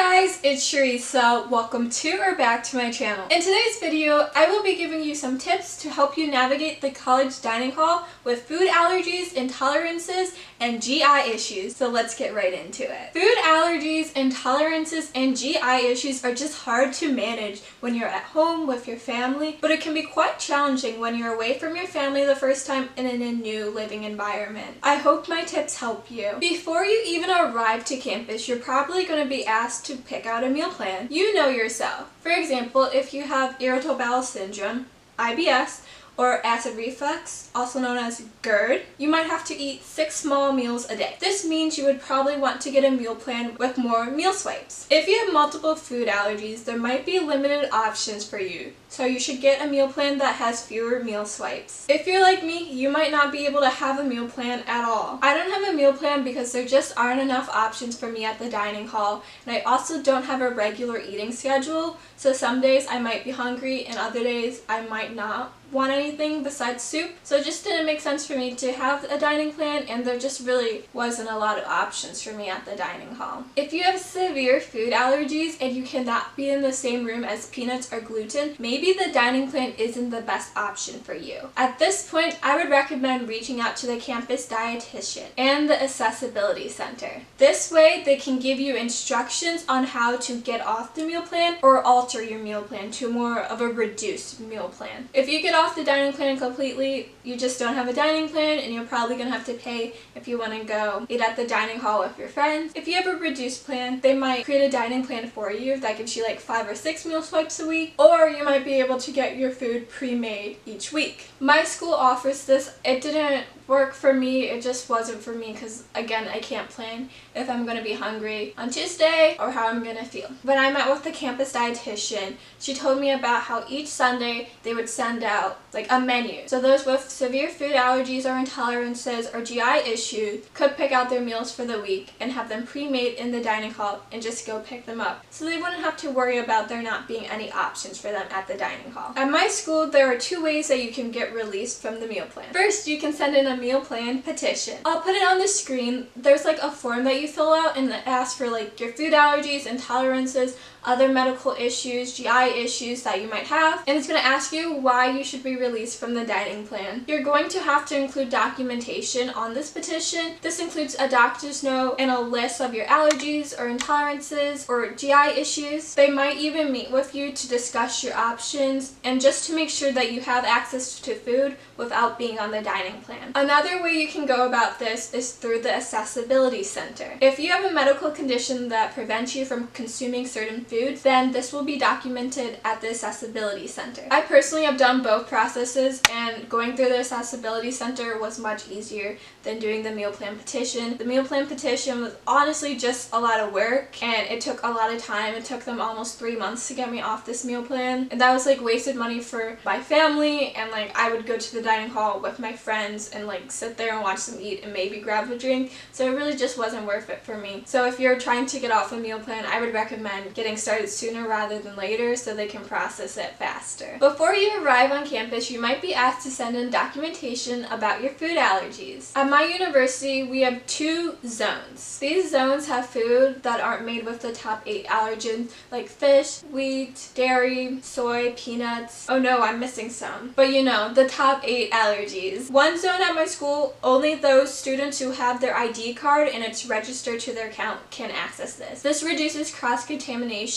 guys, it's Cherissa. Welcome to or back to my channel. In today's video, I will be giving you some tips to help you navigate the college dining hall with food allergies, intolerances, and GI issues. So let's get right into it. Food allergies, intolerances, and GI issues are just hard to manage when you're at home with your family, but it can be quite challenging when you're away from your family the first time and in a new living environment. I hope my tips help you. Before you even arrive to campus, you're probably going to be asked to pick out a meal plan. You know yourself. For example, if you have irritable bowel syndrome, IBS, or acid reflux, also known as GERD, you might have to eat 6 small meals a day. This means you would probably want to get a meal plan with more meal swipes. If you have multiple food allergies, there might be limited options for you, so you should get a meal plan that has fewer meal swipes. If you're like me, you might not be able to have a meal plan at all. I don't have a meal plan because there just aren't enough options for me at the dining hall, and I also don't have a regular eating schedule, so some days I might be hungry and other days I might not want anything besides soup. So it just didn't make sense for me to have a dining plan, and there just really wasn't a lot of options for me at the dining hall. If you have severe food allergies and you cannot be in the same room as peanuts or gluten, maybe the dining plan isn't the best option for you. At this point, I would recommend reaching out to the campus dietitian and the accessibility center. This way, they can give you instructions on how to get off the meal plan or alter your meal plan to more of a reduced meal plan. If you get off the dining plan completely, you just don't have a dining plan, and you're probably going to have to pay if you want to go eat at the dining hall with your friends. If you have a reduced plan, they might create a dining plan for you that gives you like 5 or 6 meal swipes a week, or you might be able to get your food pre-made each week. My school offers this. It didn't work for me. It just wasn't for me because, again, I can't plan if I'm going to be hungry on Tuesday or how I'm going to feel. When I met with the campus dietitian, she told me about how each Sunday they would send out like a menu. So those with severe food allergies or intolerances or GI issues could pick out their meals for the week and have them pre-made in the dining hall and just go pick them up. So they wouldn't have to worry about there not being any options for them at the dining hall. At my school, there are 2 ways that you can get released from the meal plan. First, you can send in a meal plan petition. I'll put it on the screen. There's like a form that you fill out, and it asks for like your food allergies, intolerances, other medical issues, GI issues that you might have, and it's going to ask you why you should be released from the dining plan. You're going to have to include documentation on this petition. This includes a doctor's note and a list of your allergies or intolerances or GI issues. They might even meet with you to discuss your options and just to make sure that you have access to food without being on the dining plan. Another way you can go about this is through the accessibility center. If you have a medical condition that prevents you from consuming certain foods, then this will be documented at the accessibility center. I personally have done both processes, and going through the accessibility center was much easier than doing the meal plan petition. The meal plan petition was honestly just a lot of work, and it took a lot of time. It took them almost 3 months to get me off this meal plan, and that was like wasted money for my family, and like I would go to the dining hall with my friends and like sit there and watch them eat and maybe grab a drink, so it really just wasn't worth it for me. So if you're trying to get off a meal plan, I would recommend getting started sooner rather than later so they can process it faster. Before you arrive on campus, you might be asked to send in documentation about your food allergies. At my university, we have 2 zones. These zones have food that aren't made with the top 8 allergens like fish, wheat, dairy, soy, peanuts. Oh no, I'm missing some. But you know, the top 8 allergies. One zone at my school, only those students who have their ID card and it's registered to their account can access this. This reduces cross-contamination.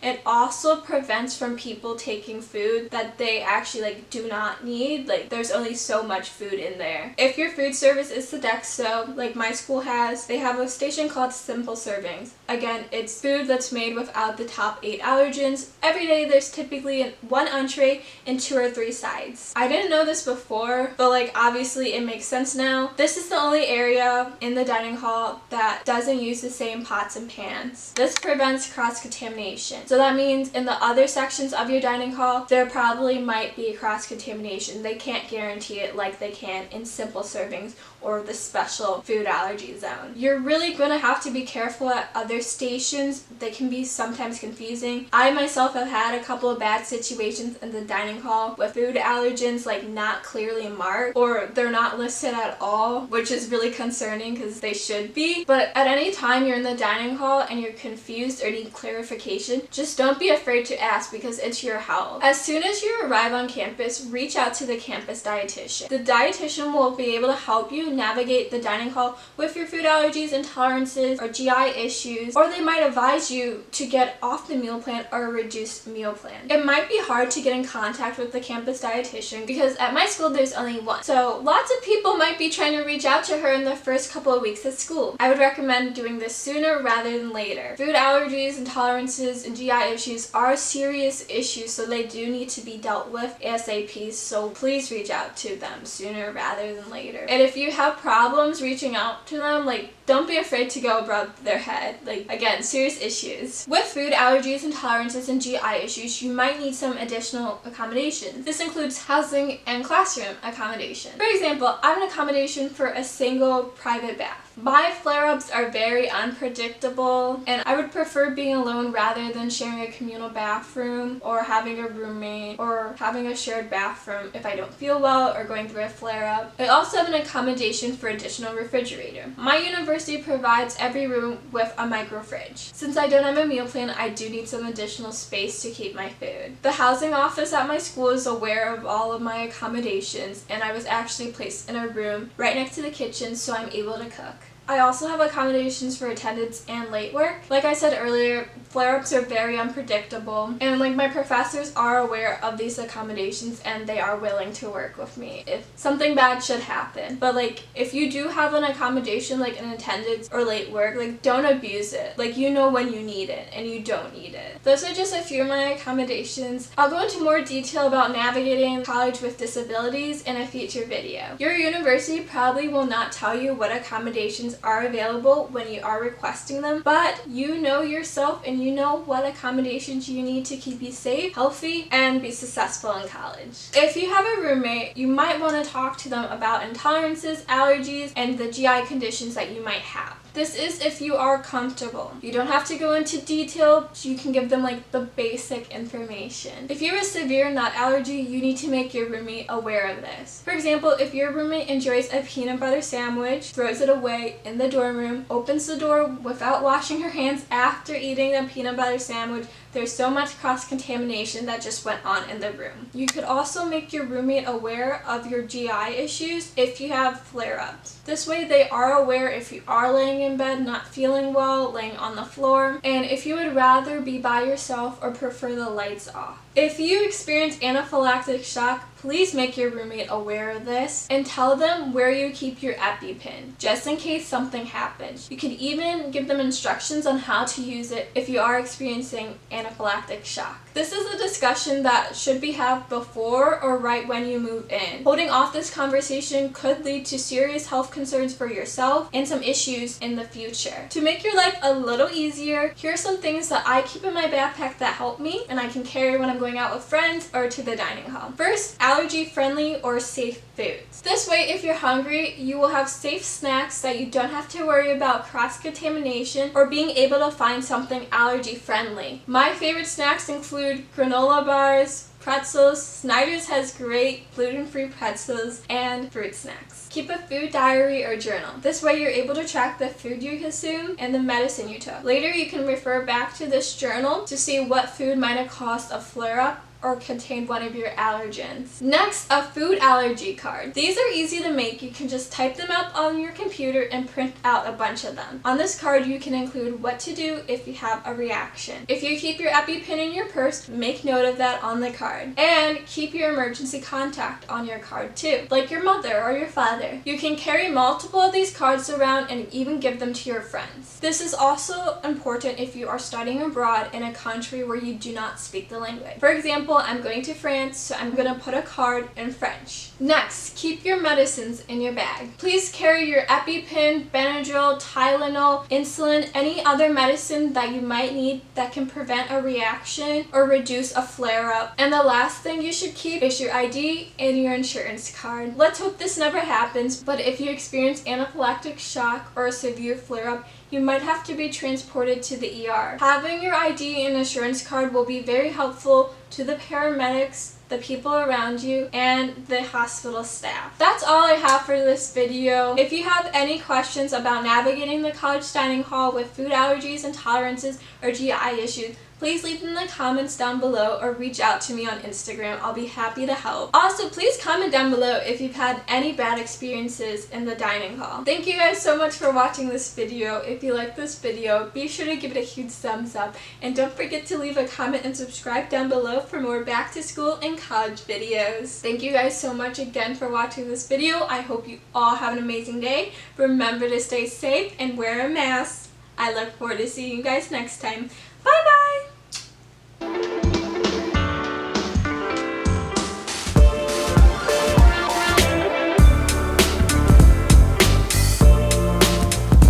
It also prevents from people taking food that they actually like do not need. Like there's only so much food in there. If your food service is Sodexo, like my school has, they have a station called Simple Servings. Again, it's food that's made without the top 8 allergens. Every day there's typically 1 entree and 2 or 3 sides. I didn't know this before, but like obviously it makes sense now. This is the only area in the dining hall that doesn't use the same pots and pans. This prevents cross-contamination. So that means in the other sections of your dining hall, there probably might be cross-contamination. They can't guarantee it like they can in Simple Servings or the special food allergy zone. You're really going to have to be careful at other stations. They can be sometimes confusing. I myself have had a couple of bad situations in the dining hall with food allergens like not clearly marked, or they're not listed at all, which is really concerning because they should be. But at any time you're in the dining hall and you're confused or need clarification, just don't be afraid to ask because it's your health. As soon as you arrive on campus, reach out to the campus dietitian. The dietitian will be able to help you navigate the dining hall with your food allergies, intolerances, or GI issues, or they might advise you to get off the meal plan or a reduced meal plan. It might be hard to get in contact with the campus dietitian because at my school there's only one, so lots of people might be trying to reach out to her in the first couple of weeks at school. I would recommend doing this sooner rather than later. Food allergies, intolerances, and GI issues are serious issues, so they do need to be dealt with ASAP, so please reach out to them sooner rather than later. And if you have problems reaching out to them, like, don't be afraid to go above their head. Like, again, serious issues. With food allergies, intolerances, and GI issues, you might need some additional accommodations. This includes housing and classroom accommodation. For example, I have an accommodation for a single private bath. My flare-ups are very unpredictable, and I would prefer being alone rather than sharing a communal bathroom or having a roommate or having a shared bathroom if I don't feel well or going through a flare-up. I also have an accommodation for additional refrigerator. My university provides every room with a micro fridge. Since I don't have a meal plan, I do need some additional space to keep my food. The housing office at my school is aware of all of my accommodations, and I was actually placed in a room right next to the kitchen so I'm able to cook. I also have accommodations for attendance and late work. Like I said earlier, flare-ups are very unpredictable, and like my professors are aware of these accommodations and they are willing to work with me if something bad should happen. But like if you do have an accommodation like an attendance or late work, like don't abuse it. Like you know when you need it and you don't need it. Those are just a few of my accommodations. I'll go into more detail about navigating college with disabilities in a future video. Your university probably will not tell you what accommodations are available when you are requesting them, but you know yourself and you know what accommodations you need to keep you safe, healthy, and be successful in college. If you have a roommate, you might want to talk to them about intolerances, allergies, and the GI conditions that you might have. This is if you are comfortable. You don't have to go into detail, you can give them like the basic information. If you have a severe nut allergy, you need to make your roommate aware of this. For example, if your roommate enjoys a peanut butter sandwich, throws it away in the dorm room, opens the door without washing her hands after eating the peanut butter sandwich, there's so much cross-contamination that just went on in the room. You could also make your roommate aware of your GI issues if you have flare-ups. This way they are aware if you are laying in bed not feeling well, laying on the floor, and if you would rather be by yourself or prefer the lights off. If you experience anaphylactic shock, please make your roommate aware of this and tell them where you keep your EpiPen, just in case something happens. You can even give them instructions on how to use it if you are experiencing anaphylactic shock. This is a discussion that should be had before or right when you move in. Holding off this conversation could lead to serious health concerns for yourself and some issues in the future. To make your life a little easier, here are some things that I keep in my backpack that help me and I can carry when I'm going out with friends or to the dining hall. First, allergy-friendly or safe foods. This way, if you're hungry, you will have safe snacks that you don't have to worry about cross-contamination or being able to find something allergy-friendly. My favorite snacks include granola bars, pretzels. Snyder's has great gluten-free pretzels, and fruit snacks. Keep a food diary or journal. This way you're able to track the food you consume and the medicine you took. Later you can refer back to this journal to see what food might have caused a flare-up or contain one of your allergens. Next, a food allergy card. These are easy to make. You can just type them out on your computer and print out a bunch of them. On this card, you can include what to do if you have a reaction. If you keep your EpiPen in your purse, make note of that on the card. And keep your emergency contact on your card too, like your mother or your father. You can carry multiple of these cards around and even give them to your friends. This is also important if you are studying abroad in a country where you do not speak the language. For example, example, I'm going to France, so I'm going to put a card in French. Next, keep your medicines in your bag. Please carry your EpiPen, Benadryl, Tylenol, insulin, any other medicine that you might need that can prevent a reaction or reduce a flare-up. And the last thing you should keep is your ID and your insurance card. Let's hope this never happens, but if you experience anaphylactic shock or a severe flare-up, you might have to be transported to the ER. Having your ID and insurance card will be very helpful to the paramedics, the people around you, and the hospital staff. That's all I have for this video. If you have any questions about navigating the college dining hall with food allergies, intolerances, or GI issues, please leave them in the comments down below or reach out to me on Instagram. I'll be happy to help. Also, please comment down below if you've had any bad experiences in the dining hall. Thank you guys so much for watching this video. If you like this video, be sure to give it a huge thumbs up. And don't forget to leave a comment and subscribe down below for more back to school and college videos. Thank you guys so much again for watching this video. I hope you all have an amazing day. Remember to stay safe and wear a mask. I look forward to seeing you guys next time. Bye bye!